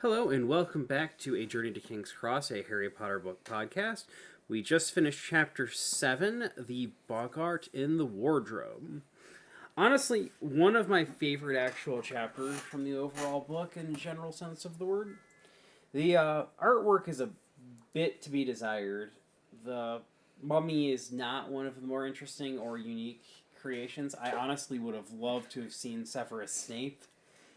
Hello and welcome back to A Journey to King's Cross, a Harry Potter book podcast. We just finished Chapter 7, The Boggart in the Wardrobe. Honestly, one of my favorite actual chapters from the overall book in general sense of the word. The artwork is a bit to be desired. The mummy is not one of the more interesting or unique creations. I honestly would have loved to have seen Severus Snape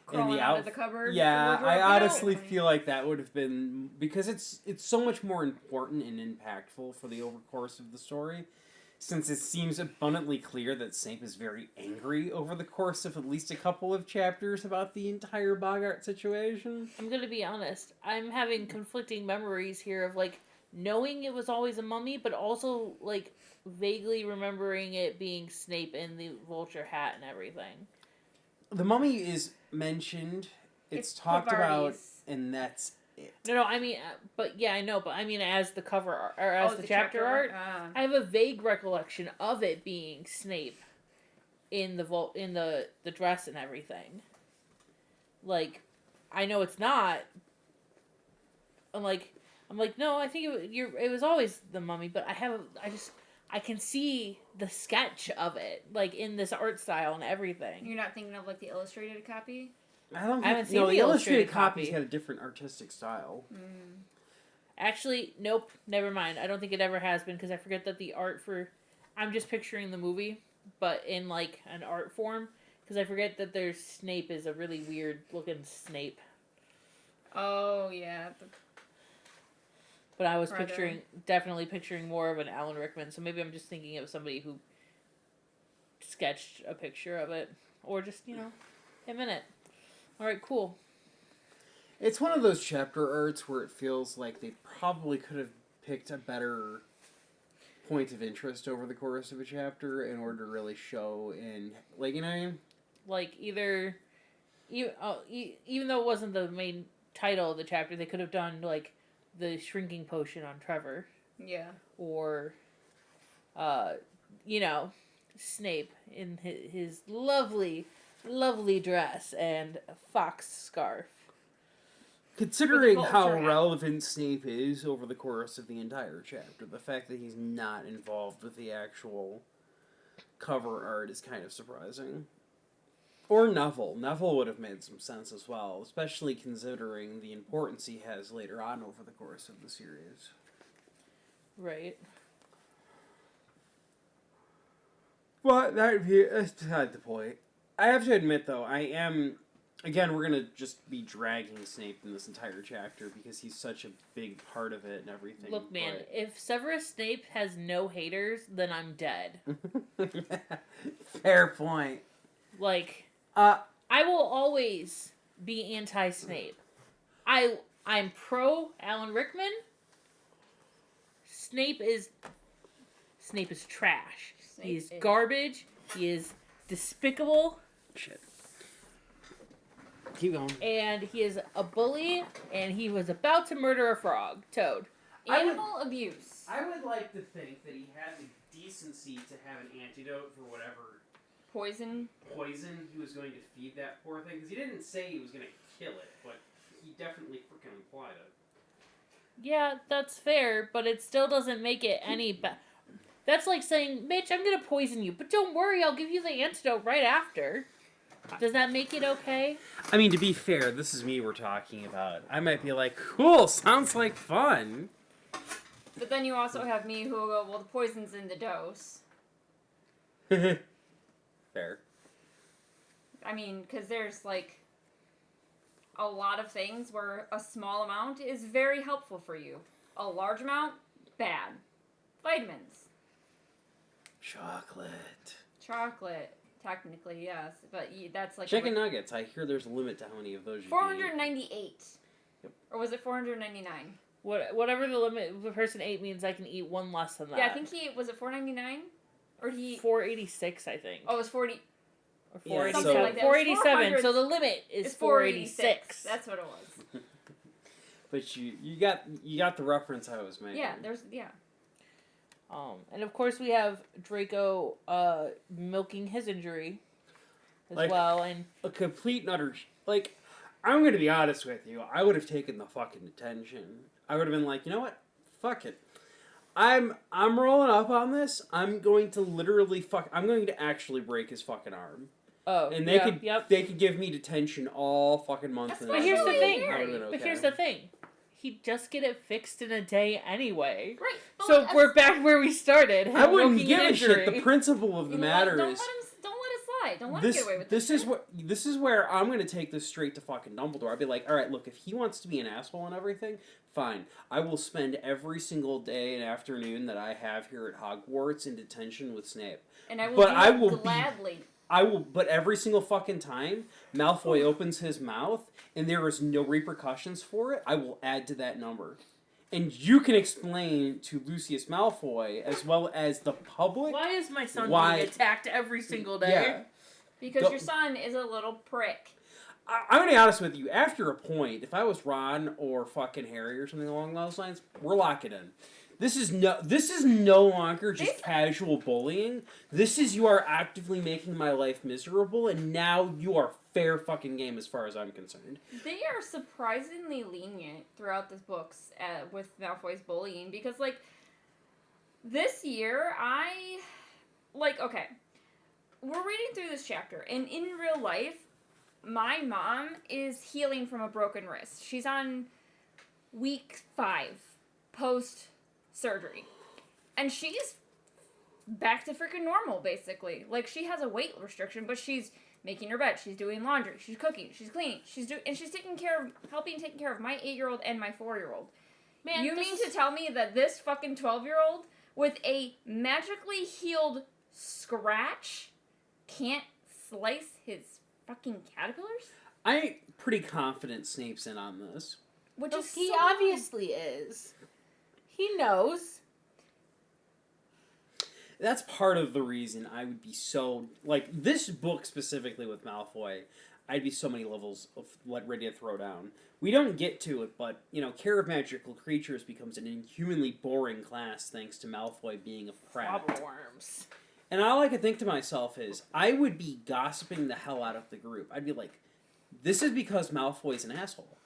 crawling out of the cupboard. Yeah, I honestly feel like that would have been, because it's so much more important and impactful for the over course of the story, since it seems abundantly clear that Snape is very angry over the course of at least a couple of chapters about the entire boggart situation. I'm gonna be honest, I'm having conflicting memories here of knowing it was always a mummy, but also vaguely remembering it being Snape in the vulture hat and everything. The mummy is mentioned, it's talked about, and that's it. No, I mean, but yeah, I know, but I mean as the cover art, or as the chapter art, I have a vague recollection of it being Snape in the dress and everything. I know it's not. I'm like, no, I think it was always the mummy, but I can see the sketch of it, in this art style and everything. You're not thinking of the illustrated copy? I haven't seen the illustrated copy's got a different artistic style. Mm. Actually, nope, never mind. I don't think it ever has been, because I forget that the art for... I'm just picturing the movie, but in an art form, because I forget that there's Snape is a really weird looking Snape. Oh, yeah. But I was definitely picturing more of an Alan Rickman, so maybe I'm just thinking of somebody who sketched a picture of it. Or just, him in it. Alright, cool. It's one of those chapter arts where it feels like they probably could have picked a better point of interest over the course of a chapter in order to really show in, you know what I mean? Either... even though it wasn't the main title of the chapter, they could have done, the shrinking potion on Trevor. Yeah. Or, Snape in his lovely, lovely dress and fox scarf. Considering how relevant Snape is over the course of the entire chapter, the fact that he's not involved with the actual cover art is kind of surprising. Or Neville. Neville would have made some sense as well, especially considering the importance he has later on over the course of the series. Right. But that's beside the point. I have to admit, though, again, we're going to just be dragging Snape in this entire chapter because he's such a big part of it and everything. Look, man, if Severus Snape has no haters, then I'm dead. Fair point. I will always be anti-Snape. I'm pro Alan Rickman. Snape is trash. He's garbage. He is despicable. Shit. Keep going. And he is a bully, and he was about to murder a frog. Toad. Animal abuse. I would like to think that he had the decency to have an antidote for whatever poison he was going to feed that poor thing, because he didn't say he was going to kill it, but he definitely freaking implied it. Yeah, that's fair, but it still doesn't make it any better. That's like saying, Mitch, I'm going to poison you, but don't worry, I'll give you the antidote right after. Does that make it okay? I mean, to be fair, this is me we're talking about. I might be like, cool, sounds like fun. But then you also have me who will go, well, the poison's in the dose. Fair. I mean, because there's, a lot of things where a small amount is very helpful for you. A large amount, bad. Vitamins. Chocolate. Technically, yes. But that's Chicken nuggets. I hear there's a limit to how many of those you 498. Yep. Or was it 499? Whatever the limit the person ate means I can eat one less than that. Yeah, I think was it 499? Or 486, I think. Oh, it was 40... Or 487. Something like that. 487, so the limit is 486. That's what it was. But you got the reference I was making. Yeah. And of course we have Draco milking his injury as well, and a complete and utter I'm going to be honest with you. I would have taken the fucking detention. I would have been like, you know what? Fuck it. I'm rolling up on this. I'm going to literally I'm going to actually break his fucking arm. Oh, and they could give me detention all fucking month. But here's the thing. Okay. But here's the thing. He'd just get it fixed in a day anyway. Right. So we're back where we started. I wouldn't give a shit. The principle of the matter is... Don't let it slide. Don't let him get away with this. This is where I'm going to take this straight to fucking Dumbledore. I'd be like, alright, look, if he wants to be an asshole and everything, fine. I will spend every single day and afternoon that I have here at Hogwarts in detention with Snape. And I will gladly. But every single fucking time Malfoy opens his mouth and there is no repercussions for it, I will add to that number. And you can explain to Lucius Malfoy, as well as the public... Why is my son being attacked every single day? Yeah. Because your son is a little prick. I'm going to be honest with you. After a point, if I was Ron or fucking Harry or something along those lines, we're locking in. This is no longer just casual bullying. This is, you are actively making my life miserable, and now you are fair fucking game as far as I'm concerned. They are surprisingly lenient throughout this books with Malfoy's bullying, because, like, this year, okay, we're reading through this chapter, and in real life, my mom is healing from a broken wrist. She's on week 5, post-surgery. And she's back to freaking normal, basically. Like, she has a weight restriction, but she's making her bed, she's doing laundry, she's cooking, she's cleaning, she's helping take care of my 8-year-old and my 4-year-old. Man, you mean to tell me that this fucking 12-year-old with a magically healed scratch can't slice his fucking caterpillars? I'm pretty confident Snape's in on this. Which is he obviously is. He knows. That's part of the reason I would be so... Like, this book specifically with Malfoy, I'd be so many levels of ready to throw down. We don't get to it, but, Care of Magical Creatures becomes an inhumanly boring class thanks to Malfoy being a prat. Flobberworms. And all I could think to myself is, I would be gossiping the hell out of the group. I'd be like, this is because Malfoy's an asshole.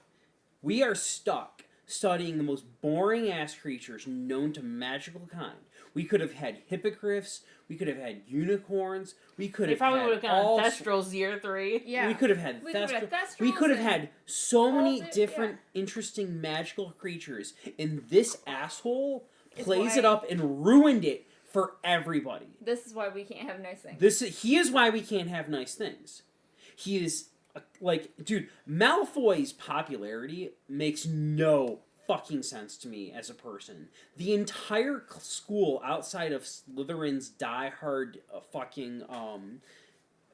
We are stuck studying the most boring-ass creatures known to magical kind. We could have had hippogriffs. We could have had unicorns. We could have had... They probably would have gone Thestrals year 3. Yeah. We could have had Thestrals. We could have had so many different, interesting magical creatures. And this asshole plays it up and ruined it for everybody. This is why we can't have nice things. He is why we can't have nice things. He is... dude, Malfoy's popularity makes no fucking sense to me as a person. The entire school outside of Slytherin's diehard fucking,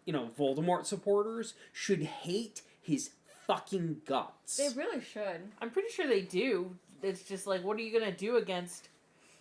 Voldemort supporters should hate his fucking guts. They really should. I'm pretty sure they do. It's just like, what are you gonna do against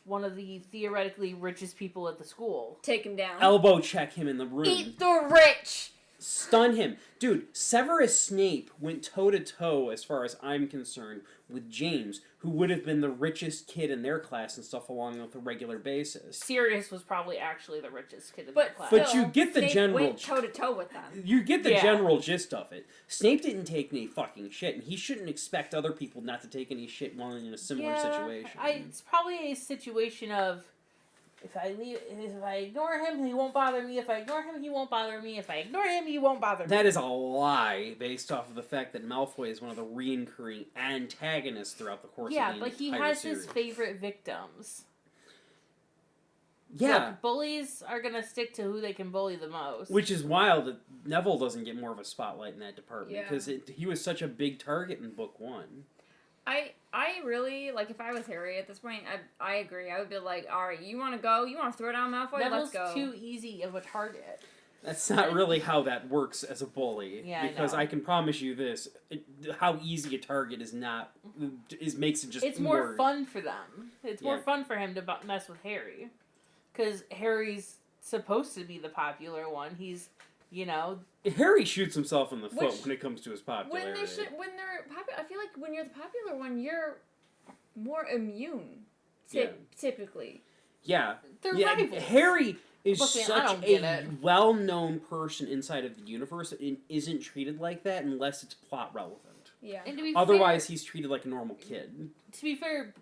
one of the theoretically richest people at the school? Take him down. Elbow check him in the room. Eat the rich! Stun him. Dude, Severus Snape went toe-to-toe, as far as I'm concerned, with James, who would have been the richest kid in their class and stuff along with a regular basis. Sirius was probably actually the richest kid in their class. But you get the Snape general... went toe-to-toe with them. You get the general gist of it. Snape didn't take any fucking shit, and he shouldn't expect other people not to take any shit while in a similar situation. It's probably a situation of... If I ignore him, he won't bother me. If I ignore him, he won't bother me. If I ignore him, he won't bother me. That is a lie, based off of the fact that Malfoy is one of the recurring antagonists throughout the course of the entire but he has his favorite victims. Yeah. So bullies are going to stick to who they can bully the most. Which is wild that Neville doesn't get more of a spotlight in that department, because he was such a big target in book 1. I really, if I was Harry at this point, I agree. I would be like, alright, you want to go? You want to throw down Malfoy? Neville's Let's go. too easy of a target. That's not really how that works as a bully. Yeah, because I can promise you this, how easy a target is not, makes it just It's more fun for them. It's more fun for him to mess with Harry. Because Harry's supposed to be the popular one. He's... Harry shoots himself in the foot when it comes to his popularity. When they're popular, I feel like when you're the popular one, you're more immune. Typically. Yeah. They're rivals. Harry is such a well-known person inside of the universe and isn't treated like that unless it's plot relevant. Yeah. And to be Otherwise, fair, he's treated like a normal kid. to be fair,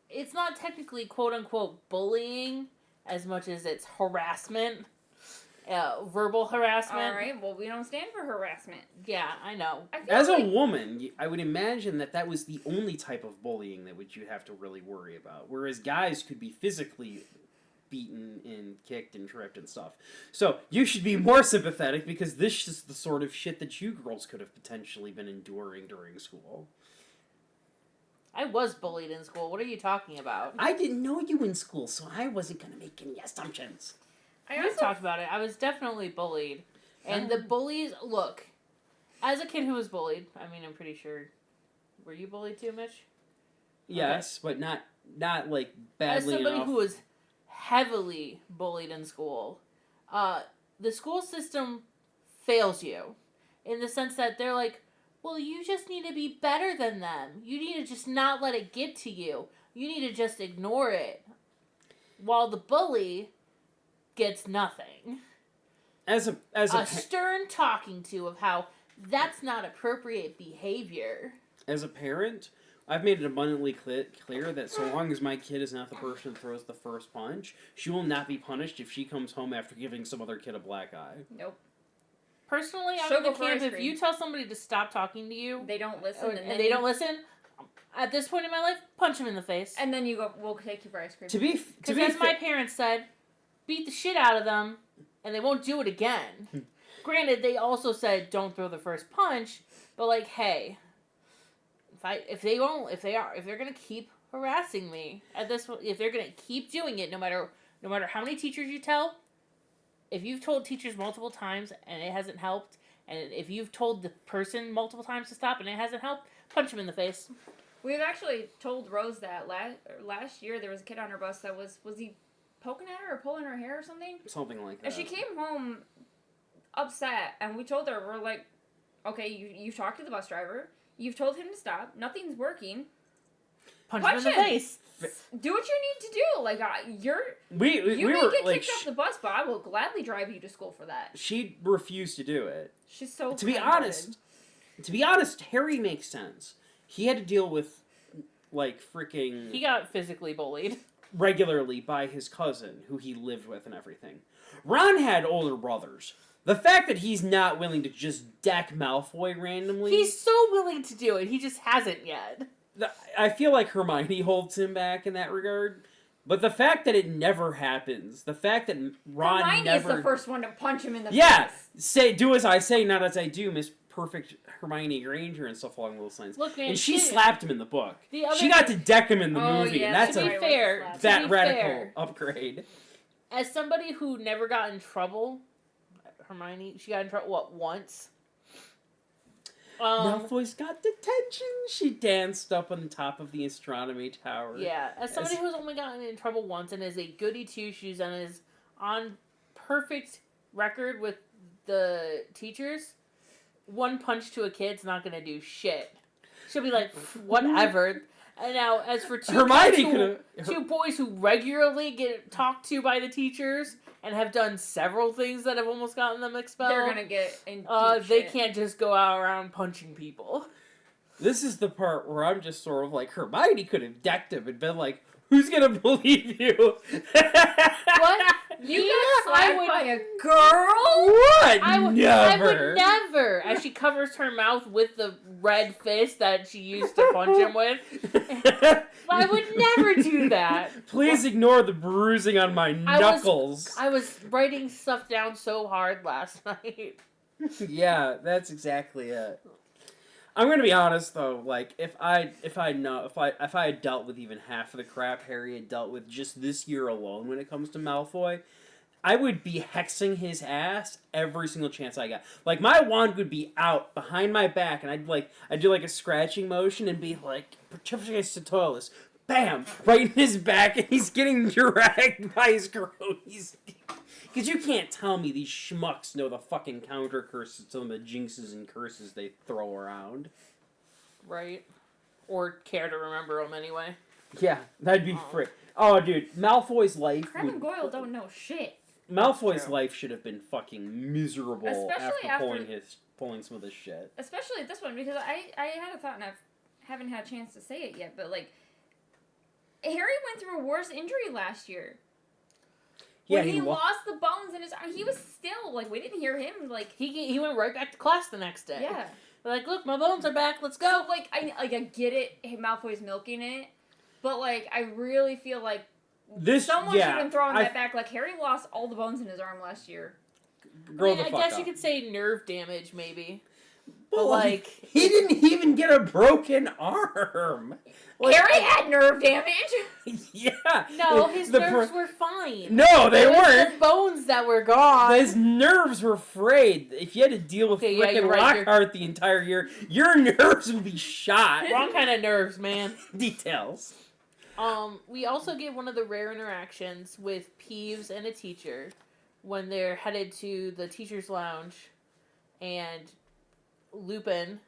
it's not technically quote unquote bullying as much as it's harassment, verbal harassment. All right. Well, we don't stand for harassment. Yeah, I know. I feel As like, a woman, I would imagine that was the only type of bullying that you'd have to really worry about. Whereas guys could be physically beaten and kicked and tripped and stuff. So you should be more sympathetic because this is the sort of shit that you girls could have potentially been enduring during school. I was bullied in school. What are you talking about? I didn't know you in school, so I wasn't going to make any assumptions. I We also talked about it. I was definitely bullied. And the bullies, look, as a kid who was bullied, I mean, I'm pretty sure, were you bullied too, Mitch? Yes, but not like badly As somebody enough. who was heavily bullied in school, the school system fails you in the sense that they're like, well, you just need to be better than them. You need to just not let it get to you. You need to just ignore it. While the bully gets nothing. As a stern talking to of how that's not appropriate behavior. As a parent, I've made it abundantly clear that so long as my kid is not the person that throws the first punch, she will not be punished if she comes home after giving some other kid a black eye. Nope. Personally, I'm She'll in the go for camp, ice if cream. you tell somebody to stop talking to you, They don't listen, and they don't listen, at this point in my life, punch them in the face. And then you go, we'll take you for ice cream. Because as my parents said, beat the shit out of them, and they won't do it again. Granted, they also said don't throw the first punch, but like, hey, if they're gonna keep harassing me at this, if they're gonna keep doing it, no matter how many teachers you tell, if you've told teachers multiple times and it hasn't helped, and if you've told the person multiple times to stop and it hasn't helped, punch them in the face. We've actually told Rose that last year there was a kid on her bus that was he poking at her or pulling her hair or something? Something like that. And she came home upset, and we told her, we're like, okay, you talked to the bus driver, you've told him to stop, nothing's working. Punch him in the face. Do what you need to do. Like, you we may were get like, kicked off the bus, but I will gladly drive you to school for that. she refused to do it. She's so To be honest, Harry makes sense. He had to deal with like freaking He got physically bullied. regularly by his cousin who he lived with and everything. Ron had older brothers. The fact that he's not willing to just deck Malfoy randomly, He's so willing to do it. He just hasn't yet. I feel like Hermione holds him back in that regard. But the fact that it never happens, the fact that Ron Hermione never... is the first one to punch him in the face. Do as I say, not as I do, Miss Perfect Hermione Granger and stuff along those lines. Look, man, and she slapped him in the book. She got to deck him in the movie, yeah, and that's to be fair, radical upgrade. As somebody who never got in trouble, Hermione, she got in trouble, once? Malfoy's got detention. She danced up on top of the astronomy tower. Yeah, as somebody who's only gotten in trouble once and is a goody two-shoes and is on perfect record with the teachers, one punch to a kid's not gonna do shit. She'll be like, whatever. And now, as for two boys who regularly get talked to by the teachers and have done several things that have almost gotten them expelled, they're gonna get in they can't just go out around punching people. This is the part where I'm just sort of like, Hermione could have decked him and been like, who's gonna believe you? What? You got slapped by a girl? What? I would Never. never. As she covers her mouth with the red fist that she used to punch him with. I would never do that. Please ignore the bruising on my knuckles. I was writing stuff down so hard last night. Yeah, that's exactly it. I'm gonna be honest though, like if I had dealt with even half of the crap Harry had dealt with just this year alone when it comes to Malfoy, I would be hexing his ass every single chance I got. Like my wand would be out behind my back, and I'd do like a scratching motion and be like, Petrificus, bam, right in his back, and he's getting dragged by his cronies. Because you can't tell me these schmucks know the fucking counter curses to the jinxes and curses they throw around. Right. Or care to remember them anyway. Yeah, that'd be free. Oh, dude, Malfoy's life... Crab and Goyle don't know shit. Malfoy's life should have been fucking miserable Especially after pulling his pulling some of this shit. Especially this one, because I had a thought, and I haven't had a chance to say it yet, but, like, Harry went through a worse injury last year. Yeah, when he lost the bones in his arm, he was still, like, we didn't hear him, like... He went right back to class the next day. Yeah. Like, look, my bones are back, let's go! So, like, I get it, hey, Malfoy's milking it, but, like, I really feel like someone should have been throwing that back. Like, Harry lost all the bones in his arm last year. I guess you could say nerve damage, maybe. But, like... He didn't even get a broken arm! Like, Harry had nerve damage! Yeah! No, his nerves were fine. No, they weren't! The bones that were gone. His nerves were frayed. If you had to deal with frickin' Lockhart the entire year, your nerves would be shot. Wrong kind of nerves, man. Details. We also get one of the rare interactions with Peeves and a teacher when they're headed to the teacher's lounge, and Lupin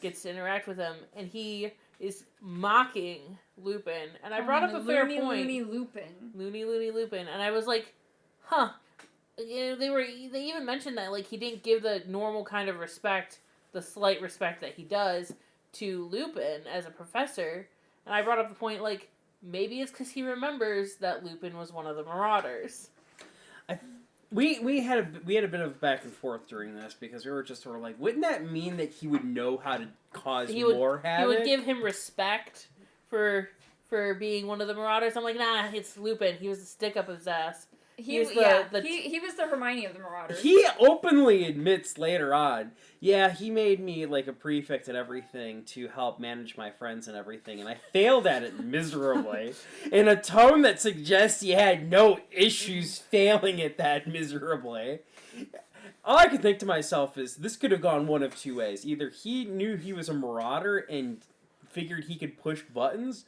gets to interact with him, and he is mocking Lupin. And I brought up a fair point. Loony Lupin. Loony Lupin. And I was like, huh. You know, they even mentioned that, like, he didn't give the normal kind of respect, the slight respect that he does to Lupin as a professor. And I brought up the point, like, maybe it's because he remembers that Lupin was one of the Marauders. We had a bit of back and forth during this, because we were just sort of like, wouldn't that mean that he would know how to cause more havoc? He would give him respect for being one of the Marauders. I'm like, nah, it's Lupin. He was a stick up his ass. He was the Hermione of the Marauders. He openly admits later on, yeah, he made me like a prefect and everything to help manage my friends and everything, and I failed at it miserably, in a tone that suggests he had no issues failing at that miserably. All I could think to myself is, this could have gone one of two ways. Either he knew he was a Marauder and figured he could push buttons,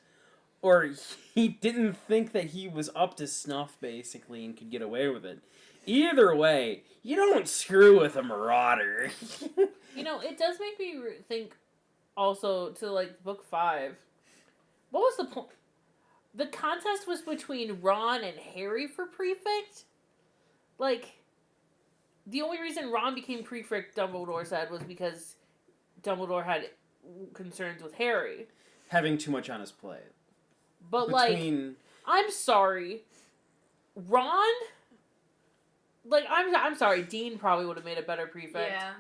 or he didn't think that he was up to snuff, basically, and could get away with it. Either way, you don't screw with a Marauder. You know, it does make me think, also, to, like, Book 5. What was the point? The contest was between Ron and Harry for Prefect? Like, the only reason Ron became Prefect, Dumbledore said, was because Dumbledore had concerns with Harry. Having too much on his plate. But, like, I'm sorry. Ron? Like, I'm sorry. Dean probably would have made a better prefect. Yeah.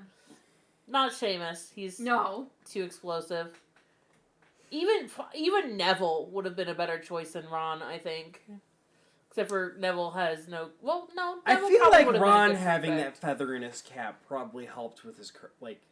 Not Seamus. He's too explosive. Even Neville would have been a better choice than Ron, I think. Except for Neville has no... Well, no. Neville I feel like Ron having that feather in his cap probably helped with his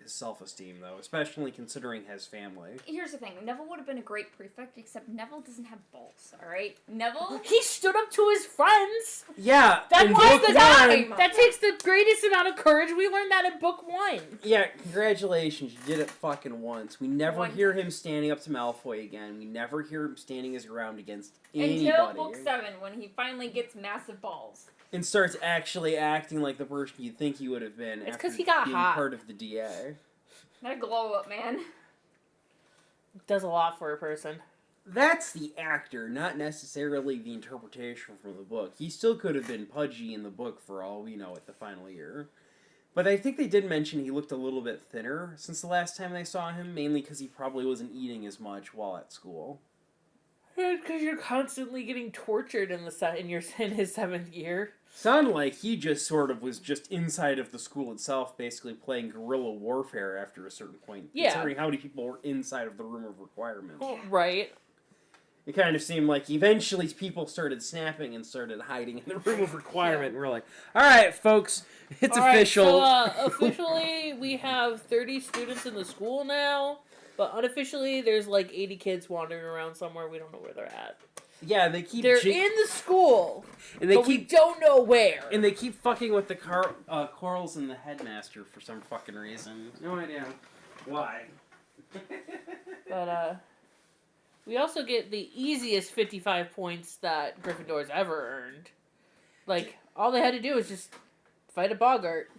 self-esteem, though. Especially considering his family. Here's the thing. Neville would have been a great prefect, except Neville doesn't have balls, alright? Neville... He stood up to his friends! Yeah! That was the time! That takes the greatest amount of courage. We learned that in Book 1. Yeah, congratulations. You did it fucking once. We never hear him standing up to Malfoy again. We never hear him standing his ground against anybody. Until Book 7, when he finally gets massive balls. And starts actually acting like the person you'd think he would have been. It's because he got being hot. Part of the DA. That glow up, man. Does a lot for a person. That's the actor, not necessarily the interpretation from the book. He still could have been pudgy in the book for all we know at the final year. But I think they did mention he looked a little bit thinner since the last time they saw him, mainly because he probably wasn't eating as much while at school. Because you're constantly getting tortured in his 7th year. Sounded like he just sort of was just inside of the school itself, basically playing guerrilla warfare after a certain point. Yeah. Considering how many people were inside of the room of requirements. Well, right. It kind of seemed like eventually people started snapping and started hiding in the room of requirement. And we're like, alright, folks, it's official. So, officially, we have 30 students in the school now. But unofficially, there's like 80 kids wandering around somewhere. We don't know where they're at. Yeah, they keep... They're in the school, and they we don't know where. And they keep fucking with the corals and the headmaster for some fucking reason. No idea why. But, we also get the easiest 55 points that Gryffindor's ever earned. Like, all they had to do was just fight a boggart.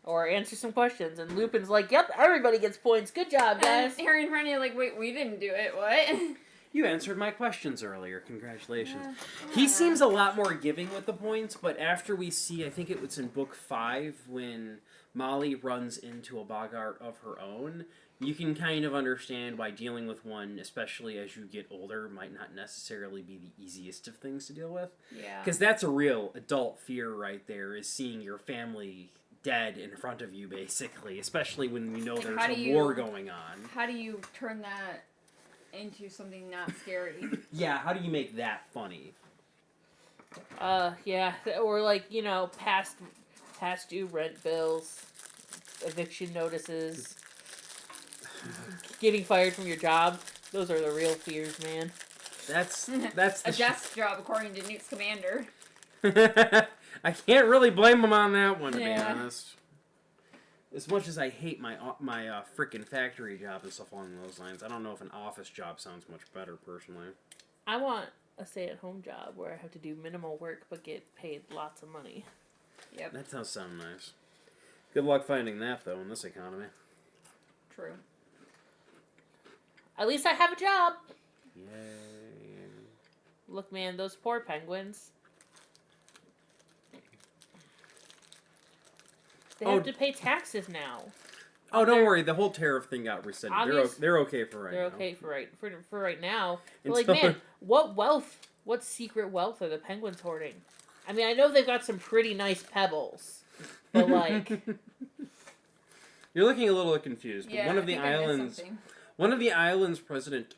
Or answer some questions. And Lupin's like, yep, everybody gets points. Good job, guys. And Harry and Ron are like, wait, we didn't do it. What? You answered my questions earlier. Congratulations. He seems a lot more giving with the points, but after we see, I think it was in Book 5, when Molly runs into a boggart of her own, you can kind of understand why dealing with one, especially as you get older, might not necessarily be the easiest of things to deal with. Yeah. Because that's a real adult fear right there, is seeing your family dead in front of you, basically. Especially when you know Like, there's a war going on. How do you turn that into something not scary? Yeah, how do you make that funny? Yeah, or like, you know, past due rent bills, eviction notices, getting fired from your job. Those are the real fears, man. That's A the desk job, according to Newt's commander. I can't really blame him on that one, to be Yeah. honest. As much as I hate my frickin' factory job and stuff along those lines, I don't know if an office job sounds much better, personally. I want a stay-at-home job where I have to do minimal work but get paid lots of money. Yep. That does sound nice. Good luck finding that, though, in this economy. True. At least I have a job. Yay. Look, man, those poor penguins. They have to pay taxes now. Oh, don't worry. The whole tariff thing got rescinded. They're okay for right now. They're okay for right now. But Until- like, man, what secret wealth are the penguins hoarding? I mean, I know they've got some pretty nice pebbles, but like, You're looking a little confused. But Yeah, one of I the think I missed islands, something. one of the islands' president.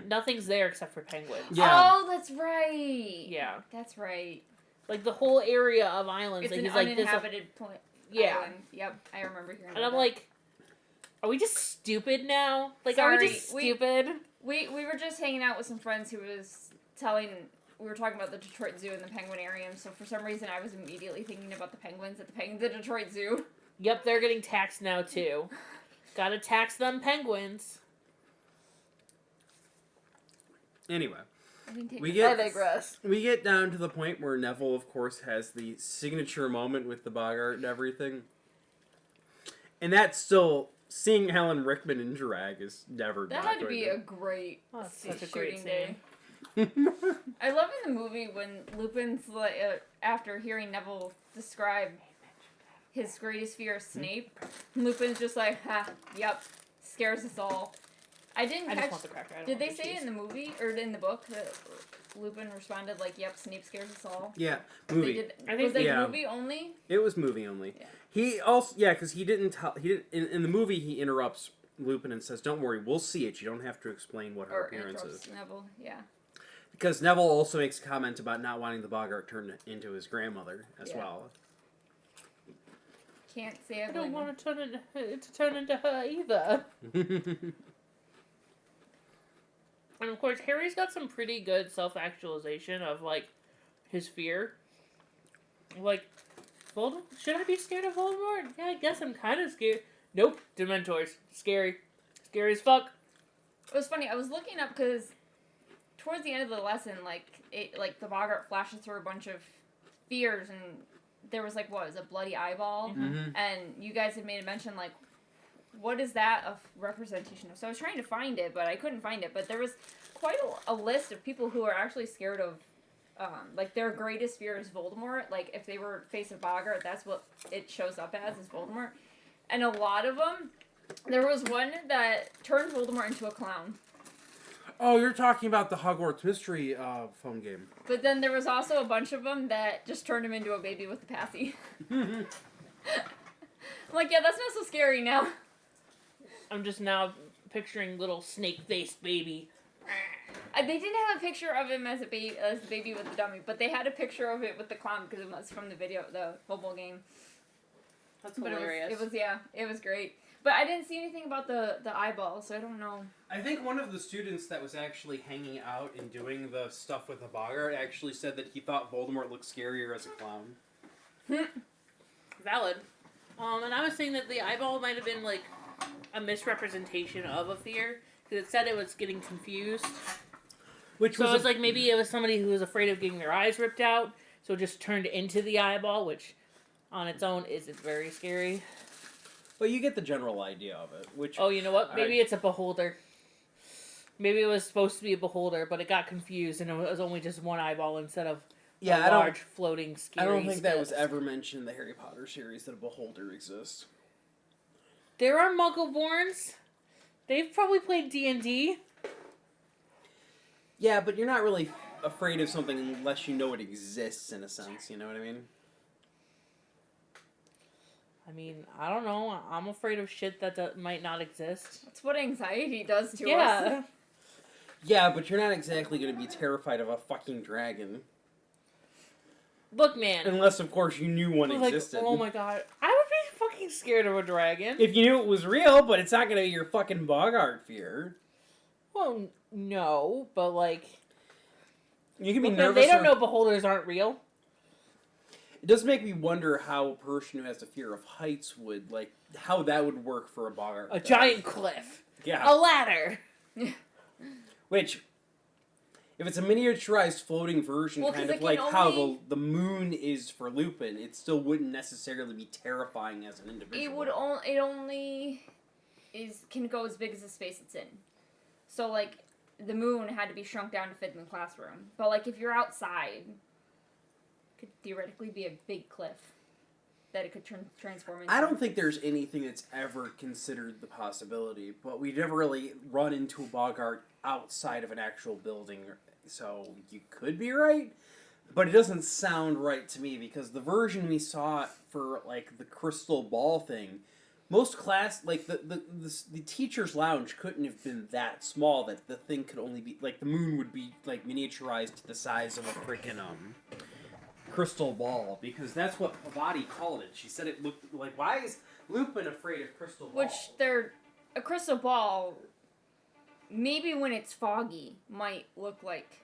nothing's there except for penguins. Yeah. Oh, that's right. Yeah, That's right. like the whole area of islands. It's like, an he's like this. uninhabited point. Yeah. Island. Yep, I remember hearing. And about I'm that. like, are we just stupid now? Like, are we Sorry, just stupid? we were just hanging out with some friends who was telling. We were talking about the Detroit Zoo and the penguinarium. So for some reason, I was immediately thinking about the penguins at the Detroit Zoo. Yep, they're getting taxed now too. Gotta tax them penguins. Anyway, I didn't take We the get- bus. I digress. we get down to the point where Neville, of course, has the signature moment with the boggart and everything. And that's still... Seeing Alan Rickman in drag is never That not had to going be a great Oh, it's such a great shooting day. to... I love in the movie when Lupin's like, after hearing Neville describe his greatest fear, Snape, Lupin's just like, ha, yep, scares us all. I didn't I catch. just want the cracker. I don't Did want they the say cheese. it in the movie or in the book that Lupin responded like, "Yep, Snape scares us all"? Yeah, They movie. did. I think Was it yeah. movie only? It was movie only. Yeah. He also... Yeah, because he didn't tell... He didn't, in the movie, he interrupts Lupin and says, "Don't worry, we'll see it. You don't have to explain what her Or appearance is." interrupts Neville? Yeah. Because Neville also makes a comment about not wanting the boggart turned into his grandmother as Yeah. well. Can't say I I blame don't him. want to turn into her either. And of course, Harry's got some pretty good self-actualization of like his fear. Like, Voldemort? Should I be scared of Voldemort? Yeah, I guess I'm kind of scared. Nope, Dementors, scary as fuck. It was funny. I was looking up because towards the end of the lesson, like the boggart flashes through a bunch of fears, and there was like what was a bloody eyeball, Mhm. and you guys had made a mention like, what is that a representation of? So I was trying to find it, but I couldn't find it. But there was quite a list of people who are actually scared of. Like their greatest fear is Voldemort. Like if they were faced with boggart, that's what it shows up as is Voldemort. And a lot of them, there was one that turned Voldemort into a clown. Oh, you're talking about the Hogwarts Mystery phone game. But then there was also a bunch of them that just turned him into a baby with a passy. I'm like, yeah, that's not so scary now. I'm just now picturing little snake-faced baby. They didn't have a picture of him as the baby with the dummy, but they had a picture of it with the clown because it was from the video, the mobile game. That's But hilarious. it was great. But I didn't see anything about the eyeball, so I don't know. I think one of the students that was actually hanging out and doing the stuff with the boggart actually said that he thought Voldemort looked scarier as a clown. Valid. And I was saying that the eyeball might have been like a misrepresentation of a fear because it said it was getting confused. Which So was it was like maybe it was somebody who was afraid of getting their eyes ripped out, so it just turned into the eyeball, which on its own isn't very scary. Well, you get the general idea of it. Which Oh, you know what? Maybe it's a beholder. Maybe it was supposed to be a beholder, but it got confused and it was only just one eyeball instead of Yeah, a large floating I scary don't think that was ghost. ever mentioned in the Harry Potter series that a beholder exists. There are Muggleborns. They've probably played D&D. Yeah, but you're not really afraid of something unless you know it exists, in a sense. You know what I mean? I mean, I don't know. I'm afraid of shit that might not exist. That's what anxiety does to us. Yeah. Yeah, but you're not exactly going to be terrified of a fucking dragon. Look, man. Unless, of course, you knew one Like, existed. oh my god. I would be fucking scared of a dragon. If you knew it was real, but it's not going to be your fucking boggart fear. Well, no, but like... You can be Look, man, nervous. they don't know beholders aren't real. It does make me wonder how a person who has a fear of heights would, like, how that would work for a boggart. A giant cliff. Yeah. A ladder. Which, if it's a miniaturized floating version, Well, kind 'cause of it like can how only- the moon is for Lupin, it still wouldn't necessarily be terrifying as an individual. It only can go as big as the space it's in. So like the moon had to be shrunk down to fit in the classroom. But like if you're outside, it could theoretically be a big cliff that it could transform into. I don't think there's anything that's ever considered the possibility, but we never really run into a boggart outside of an actual building, so you could be right, but it doesn't sound right to me because the version we saw for like the crystal ball thing, most class like the teacher's lounge couldn't have been that small that the thing could only be like the moon would be like miniaturized to the size of a freaking crystal ball, because that's what Pavati called it. She said it looked like, why is Lupin afraid of crystal ball? Which a crystal ball, maybe when it's foggy, might look like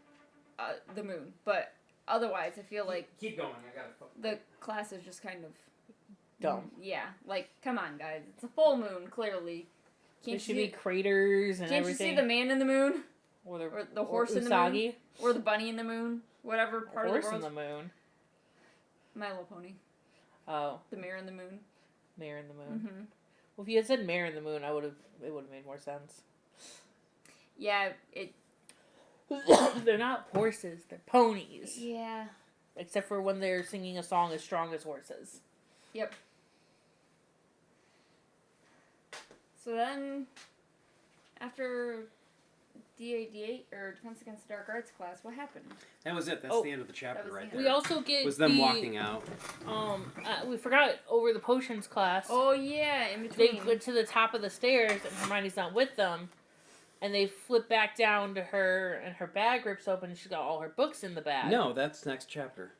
the moon, but otherwise, I feel like keep going. I gotta. the class is just kind of Dumb. Yeah, like come on, guys, it's a full moon. Clearly, There should be craters and Can't everything. you see the man in the moon, or the horse in the Usagi? moon, or the bunny in the moon, whatever part Horse of the in world? the moon. My Little Pony, Oh, the mare in the moon. Mare in the moon. Mm-hmm. Well, if you had said Mare in the moon, it would have made more sense. Yeah, it. They're not horses; they're ponies. Yeah. Except for when they're singing a song as strong as horses. Yep. So then, after DAD8 or Defense Against the Dark Arts class, what happened? That was it. That's Oh, the end of the chapter that was right the there. We also get was them walking out. We forgot over the potions class. Oh yeah, in They between. go to the top of the stairs and Hermione's not with them, and they flip back down to her and her bag rips open and she's got all her books in the bag. No, that's next chapter.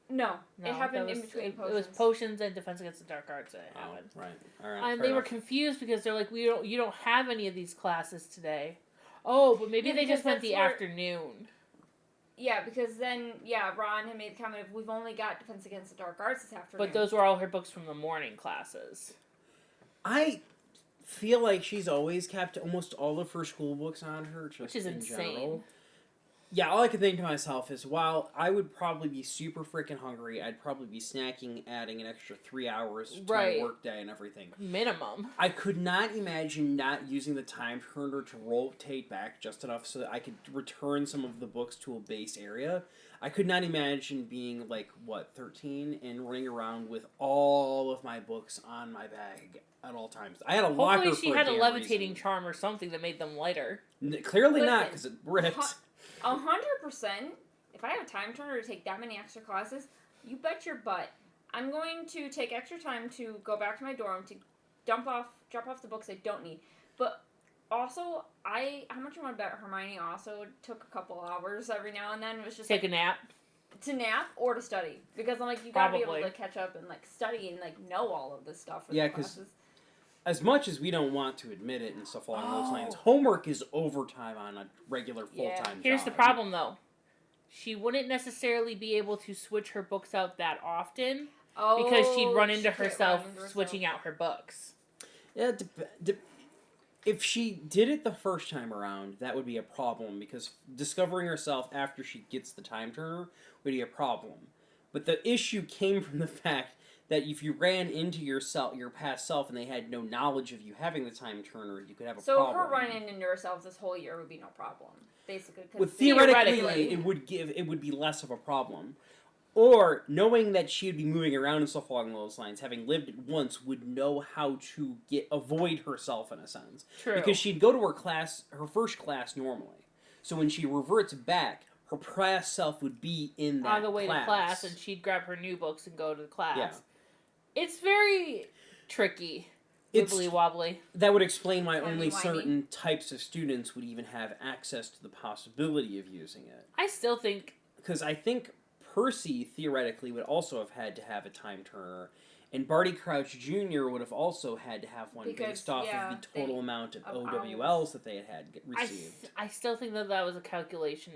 No, No, it happened that in was- between potions. It was potions and Defense Against the Dark Arts that happened. Right. All right. And fair they were enough. confused because they're like, you don't have any of these classes today. Oh, but maybe Yeah, they just because meant that's the where- afternoon. Yeah, because then, Ron had made the comment of, we've only got Defense Against the Dark Arts this afternoon. But those were all her books from the morning classes. I feel like she's always kept almost all of her school books on her, just Which is in insane. general. Yeah, all I can think to myself is, while I would probably be super freaking hungry, I'd probably be snacking, adding an extra 3 hours to Right. my work day and everything. Minimum. I could not imagine not using the time turner to rotate back just enough so that I could return some of the books to a base area. I could not imagine being, 13, and running around with all of my books on my bag at all times. I had a locker Hopefully she for had a damn levitating reason. charm or something that made them lighter. Clearly not, Listen, because it ripped. 100%, if I have a time turner to take that many extra classes, you bet your butt, I'm going to take extra time to go back to my dorm to drop off the books I don't need. But also, how much you want to bet Hermione also took a couple hours every now and then. It was just Take a nap. to nap or to study, because I'm like, you gotta be Probably. able to catch up and study and know all of this stuff for Yeah, the 'cause classes. As much as we don't want to admit it and stuff along those lines, homework is overtime on a regular full-time job. Here's the problem, though. She wouldn't necessarily be able to switch her books out that often because she'd run into herself switching out her books. Yeah, if she did it the first time around, that would be a problem, because discovering herself after she gets the time turner would be a problem. But the issue came from the fact that if you ran into your past self, and they had no knowledge of you having the time turner, you could have a So problem. her running into herself this whole year would be no problem, basically. 'cause Well, Theoretically. theoretically, it would be less of a problem. Or, knowing that she would be moving around and stuff along those lines, having lived it once, would know how to avoid herself, in a sense. True. Because she'd go to her first class normally. So when she reverts back, her past self would be in that class. On the way to class, and she'd grab her new books and go to the class. Yeah. It's very tricky. Wibbly wobbly. That would explain why only certain types of students would even have access to the possibility of using it. I still think... Because I think Percy, theoretically, would also have had to have a time turner, and Barty Crouch Jr. would have also had to have one based off of the total amount of OWLs that they had received. I still think that was a miscalculation.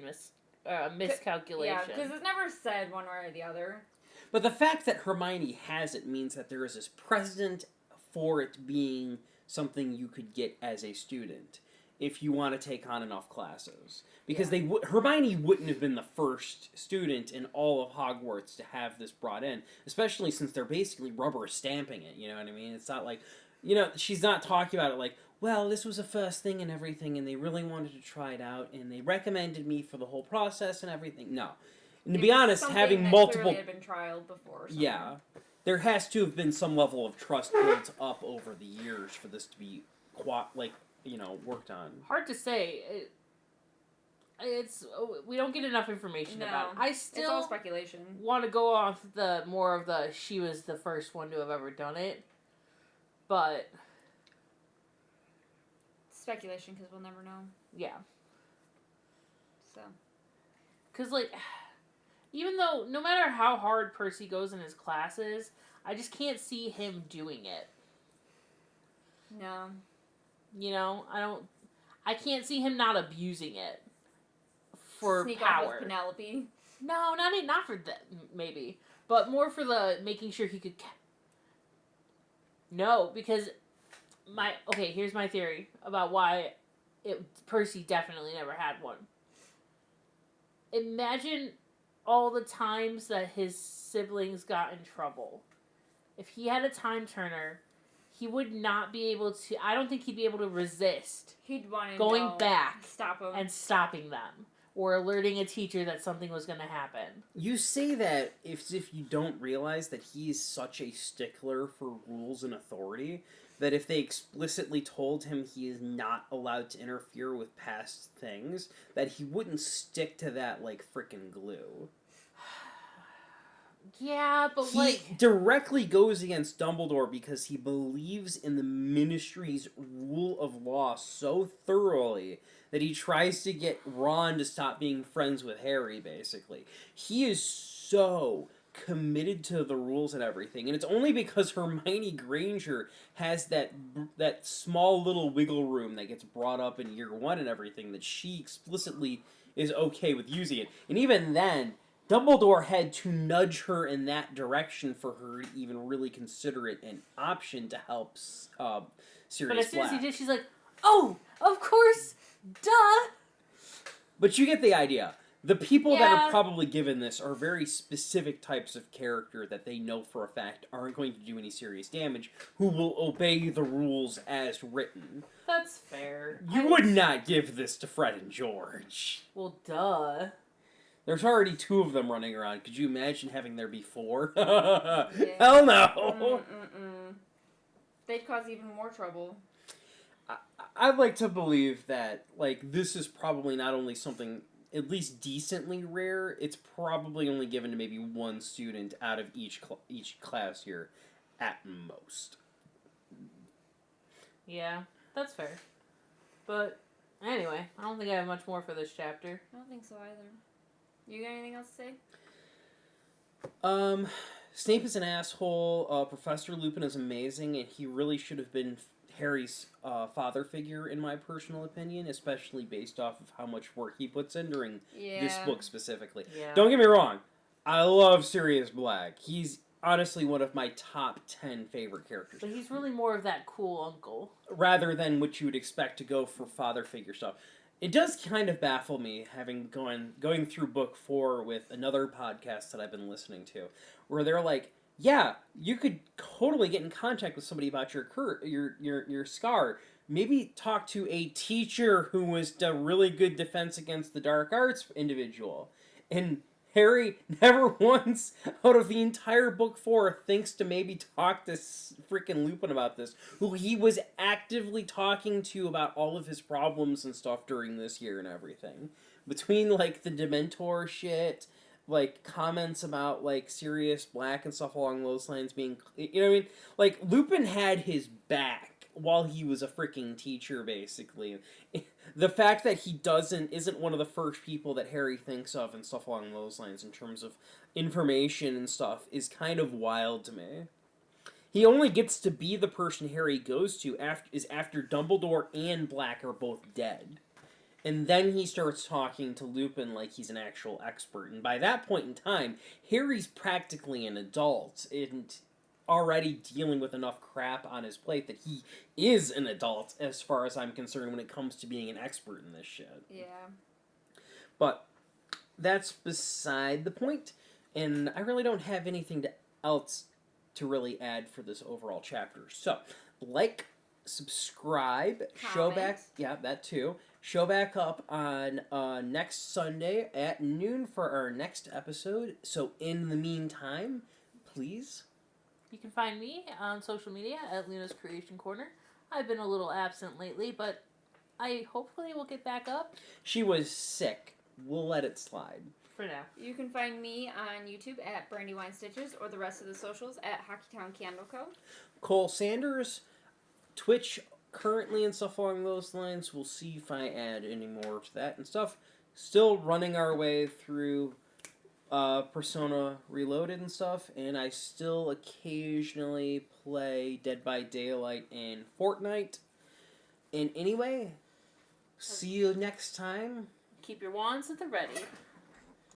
Yeah, because it's never said one way or the other. But the fact that Hermione has it means that there is this precedent for it being something you could get as a student if you want to take on enough classes. Because Hermione wouldn't have been the first student in all of Hogwarts to have this brought in, especially since they're basically rubber stamping it, you know what I mean? It's not like, she's not talking about it like, well, this was a first thing and everything, and they really wanted to try it out, and they recommended me for the whole process and everything. No. And to be honest, having multiple... had been trialed before. Yeah. There has to have been some level of trust built up over the years for this to be, worked on. Hard to say. We don't get enough information about it. I still it's all speculation. Want to go off she was the first one to have ever done it, but speculation because we'll never know. Yeah. So. Because even though no matter how hard Percy goes in his classes, I just can't see him doing it. No. I can't see him not abusing it. For Sneak power. Off with Penelope. No, not for that, maybe. But more for the making sure he could... No, because here's my theory about why Percy definitely never had one. Imagine all the times that his siblings got in trouble. If he had a time turner, he would not be able to... I don't think he'd be able to resist he'd want to going back stop him. And stopping them. Or alerting a teacher that something was going to happen. You say that if you don't realize that he's such a stickler for rules and authority, that if they explicitly told him he is not allowed to interfere with past things, that he wouldn't stick to that like frickin' glue. Yeah, but he directly goes against Dumbledore because he believes in the Ministry's rule of law so thoroughly that he tries to get Ron to stop being friends with Harry, basically. He is so committed to the rules and everything, and it's only because Hermione Granger has that small little wiggle room that gets brought up in year one and everything that she explicitly is okay with using it. And even then, Dumbledore had to nudge her in that direction for her to even really consider it an option to help Sirius Black. But as soon as he did, she's like, oh, of course, duh! But you get the idea. The people that are probably given this are very specific types of character that they know for a fact aren't going to do any serious damage, who will obey the rules as written. That's fair. You would not give this to Fred and George. Well, duh. There's already 2 of them running around. Could you imagine having there be 4? Hell no! They'd cause even more trouble. I'd like to believe that, this is probably not only something at least decently rare, it's probably only given to maybe 1 student out of each class here, at most. Yeah, that's fair. But, anyway, I don't think I have much more for this chapter. I don't think so either. You got anything else to say? Snape is an asshole. Professor Lupin is amazing, and he really should have been Harry's father figure, in my personal opinion, especially based off of how much work he puts in during this book specifically. Yeah. Don't get me wrong. I love Sirius Black. He's honestly one of my top 10 favorite characters. But he's really more of that cool uncle. Rather than what you would expect to go for father figure stuff. It does kind of baffle me, having going through book 4 with another podcast that I've been listening to, where they're like, yeah, you could totally get in contact with somebody about your scar. Maybe talk to a teacher who was a really good defense against the dark arts individual. And Harry never once out of the entire book 4 thinks to maybe talk to freaking Lupin about this, who he was actively talking to about all of his problems and stuff during this year and everything. Between, like, the Dementor shit, like, comments about, like, Sirius Black and stuff along those lines being, you know what I mean? Like, Lupin had his back while he was a freaking teacher, basically. The fact that he isn't one of the first people that Harry thinks of and stuff along those lines in terms of information and stuff is kind of wild to me. He only gets to be the person Harry goes to after Dumbledore and Black are both dead. And then he starts talking to Lupin like he's an actual expert. And by that point in time, Harry's practically an adult and already dealing with enough crap on his plate that he is an adult as far as I'm concerned when it comes to being an expert in this shit. Yeah. But that's beside the point, and I really don't have anything else to really add for this overall chapter. So, like, subscribe, show back, yeah, that too. Show back up on next Sunday at noon for our next episode. So, in the meantime, please. You can find me on social media at Luna's Creation Corner. I've been a little absent lately, but I hopefully will get back up. She was sick. We'll let it slide. For now. You can find me on YouTube at Brandywine Stitches or the rest of the socials at Hockeytown Candle Co. Cole Sanders, Twitch currently and stuff along those lines. We'll see if I add any more to that and stuff. Still running our way through Persona Reloaded and stuff, and I still occasionally play Dead by Daylight and Fortnite. And anyway, see you next time. Keep your wands at the ready.